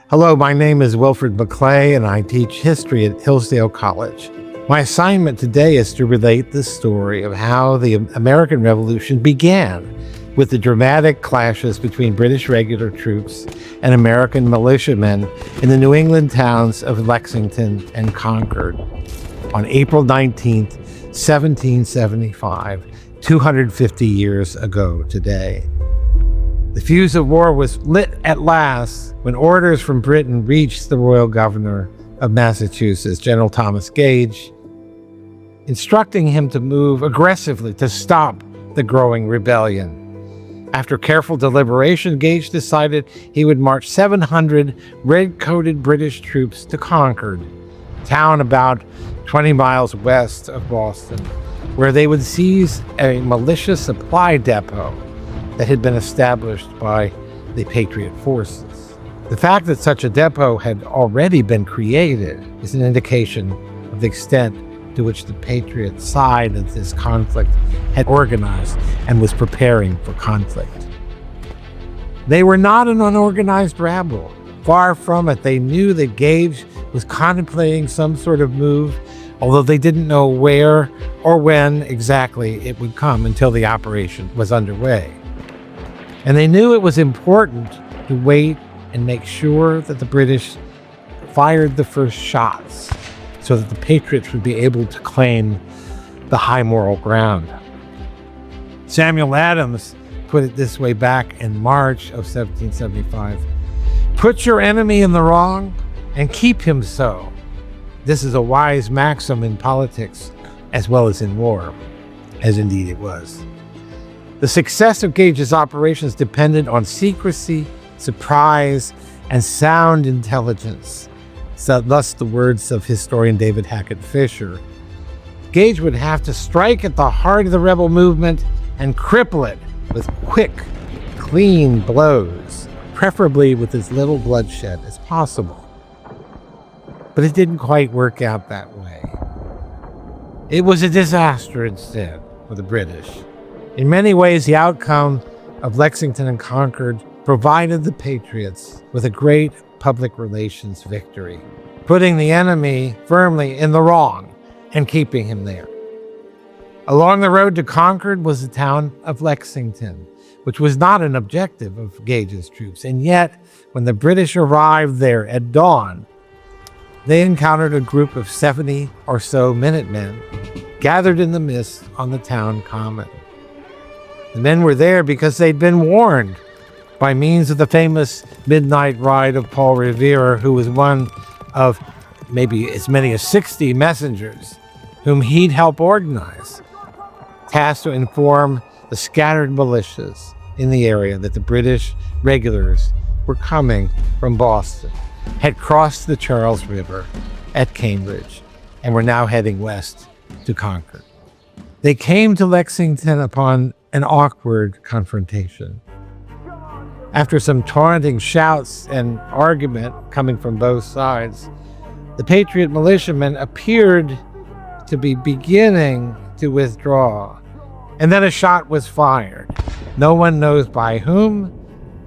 Hello, my name is Wilfred McClay, and I teach history at Hillsdale College. My assignment today is to relate the story of how the American Revolution began with the dramatic clashes between British regular troops and American militiamen in the New England towns of Lexington and Concord on April 19th, 1775, 250 years ago today. The fuse of war was lit at last when orders from Britain reached the royal governor of Massachusetts, General Thomas Gage, instructing him to move aggressively to stop the growing rebellion. After careful deliberation, Gage decided he would march 700 red-coated British troops to Concord, a town about 20 miles west of Boston, where they would seize a militia supply depot that had been established by the Patriot forces. The fact that such a depot had already been created is an indication of the extent to which the Patriot side of this conflict had organized and was preparing for conflict. They were not an unorganized rabble. Far from it. They knew that Gage was contemplating some sort of move, although they didn't know where or when exactly it would come until the operation was underway. And they knew it was important to wait and make sure that the British fired the first shots so that the Patriots would be able to claim the high moral ground. Samuel Adams put it this way back in March of 1775. Put your enemy in the wrong and keep him so. This is a wise maxim in politics as well as in war, as indeed it was. The success of Gage's operations depended on secrecy, surprise, and sound intelligence. So thus the words of historian David Hackett Fisher. Gage would have to strike at the heart of the rebel movement and cripple it with quick, clean blows, preferably with as little bloodshed as possible. But it didn't quite work out that way. It was a disaster instead for the British. In many ways, the outcome of Lexington and Concord provided the Patriots with a great public relations victory, putting the enemy firmly in the wrong and keeping him there. Along the road to Concord was the town of Lexington, which was not an objective of Gage's troops. And yet, when the British arrived there at dawn, they encountered a group of 70 or so Minutemen gathered in the mist on the town common. The men were there because they'd been warned by means of the famous midnight ride of Paul Revere, who was one of maybe as many as 60 messengers whom he'd helped organize, tasked to inform the scattered militias in the area that the British regulars were coming from Boston, had crossed the Charles River at Cambridge, and were now heading west to Concord. They came to Lexington upon an awkward confrontation. After some taunting shouts and argument coming from both sides, the Patriot militiamen appeared to be beginning to withdraw, and then a shot was fired. No one knows by whom,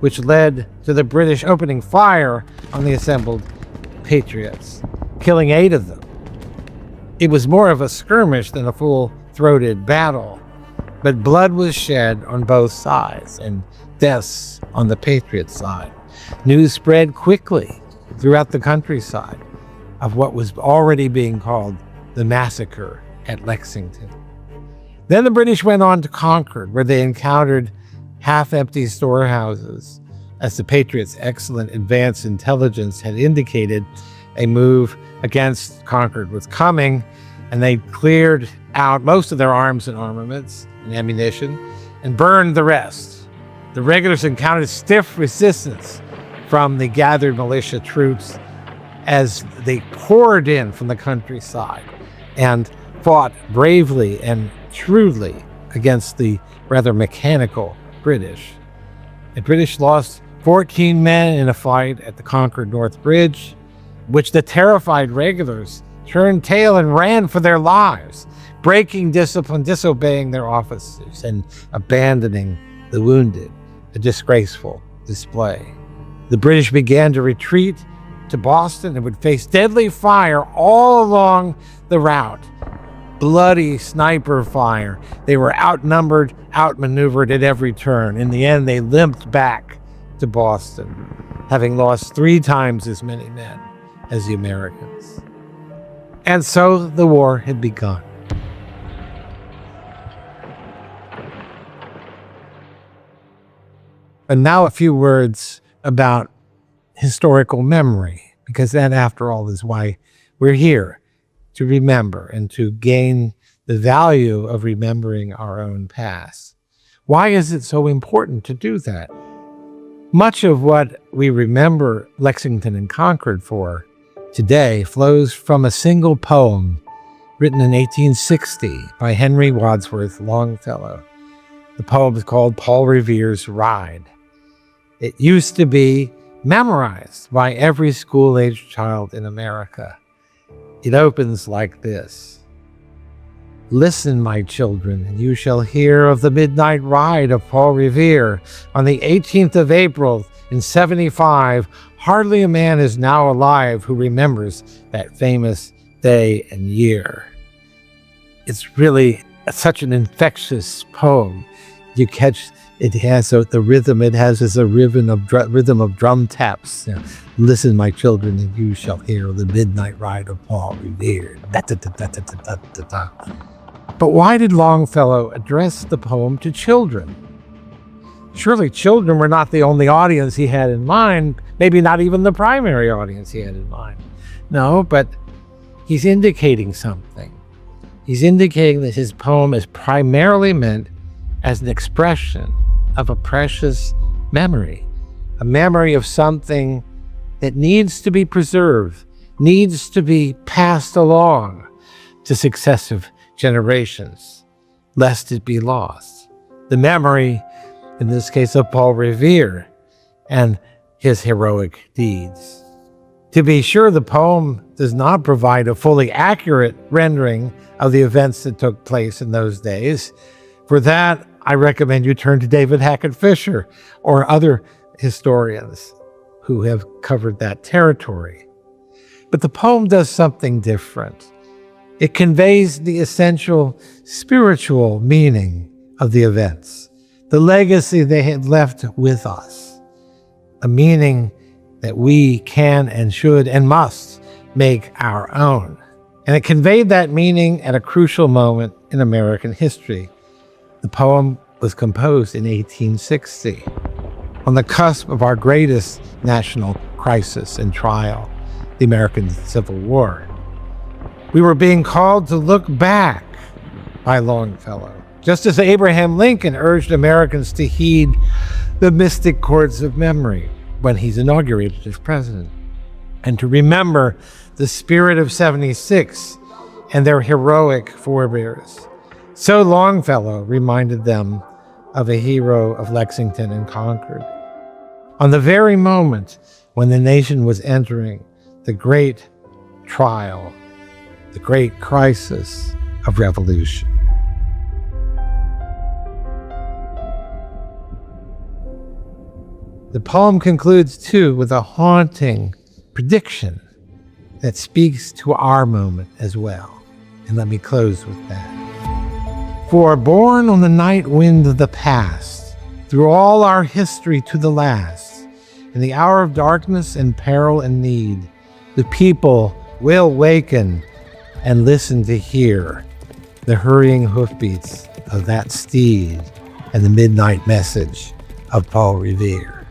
which led to the British opening fire on the assembled Patriots, killing 8 of them. It was more of a skirmish than a full-throated battle, but blood was shed on both sides and deaths on the Patriot side. News spread quickly throughout the countryside of what was already being called the massacre at Lexington. Then the British went on to Concord, where they encountered half-empty storehouses, as the Patriots' excellent advance intelligence had indicated a move against Concord was coming, and they cleared out most of their arms and armaments and ammunition and burned the rest. The regulars encountered stiff resistance from the gathered militia troops as they poured in from the countryside and fought bravely and shrewdly against the rather mechanical British. The British lost 14 men in a fight at the Concord North Bridge, which the terrified regulars turned tail and ran for their lives, breaking discipline, disobeying their officers, and abandoning the wounded, a disgraceful display. The British began to retreat to Boston and would face deadly fire all along the route. Bloody sniper fire. They were outnumbered, outmaneuvered at every turn. In the end, they limped back to Boston, having lost 3 times as many men as the Americans. And so the war had begun. And now a few words about historical memory, because that, after all, is why we're here, to remember and to gain the value of remembering our own past. Why is it so important to do that? Much of what we remember Lexington and Concord for today flows from a single poem written in 1860 by Henry Wadsworth Longfellow. The poem is called Paul Revere's Ride. It used to be memorized by every school-aged child in America. It opens like this. Listen, my children, and you shall hear of the midnight ride of Paul Revere. On the 18th of April in 75, hardly a man is now alive who remembers that famous day and year. It's really such an infectious poem. You catch it has the rhythm it has is a rhythm of drum taps. You know, listen, my children, and you shall hear the midnight ride of Paul Revere. But why did Longfellow address the poem to children? Surely children were not the only audience he had in mind, maybe not even the primary audience he had in mind. No, but he's indicating something. He's indicating that his poem is primarily meant as an expression of a precious memory, a memory of something that needs to be preserved, needs to be passed along to successive generations, lest it be lost. The memory, in this case, of Paul Revere and his heroic deeds. To be sure, the poem does not provide a fully accurate rendering of the events that took place in those days. For that, I recommend you turn to David Hackett Fisher or other historians who have covered that territory. But the poem does something different. It conveys the essential spiritual meaning of the events, the legacy they had left with us, a meaning that we can and should and must make our own. And it conveyed that meaning at a crucial moment in American history. The poem was composed in 1860, on the cusp of our greatest national crisis and trial, the American Civil War. We were being called to look back by Longfellow, just as Abraham Lincoln urged Americans to heed the mystic chords of memory when he's inaugurated as president, and to remember the spirit of '76 and their heroic forebears. So Longfellow reminded them of a hero of Lexington and Concord, on the very moment when the nation was entering the great trial, the great crisis of revolution. The poem concludes, too, with a haunting prediction that speaks to our moment as well. And let me close with that. For born on the night wind of the past, through all our history to the last, in the hour of darkness and peril and need, the people will waken and listen to hear the hurrying hoofbeats of that steed and the midnight message of Paul Revere.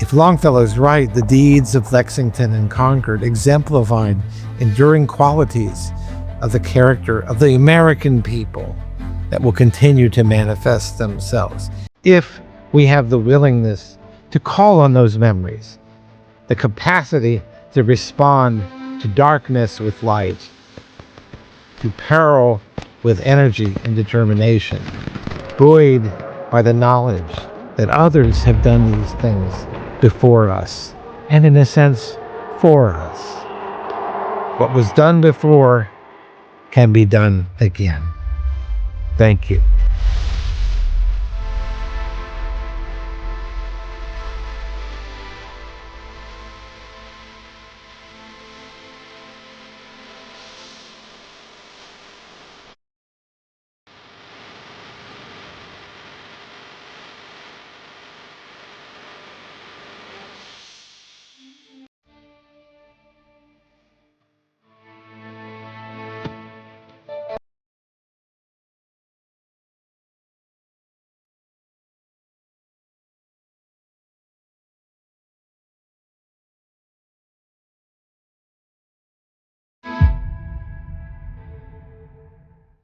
If Longfellow's right, the deeds of Lexington and Concord exemplified enduring qualities of the character of the American people that will continue to manifest themselves if we have the willingness to call on those memories, the capacity to respond to darkness with light, to peril with energy and determination, buoyed by the knowledge that others have done these things before us, and in a sense, for us. What was done before can be done again. Thank you.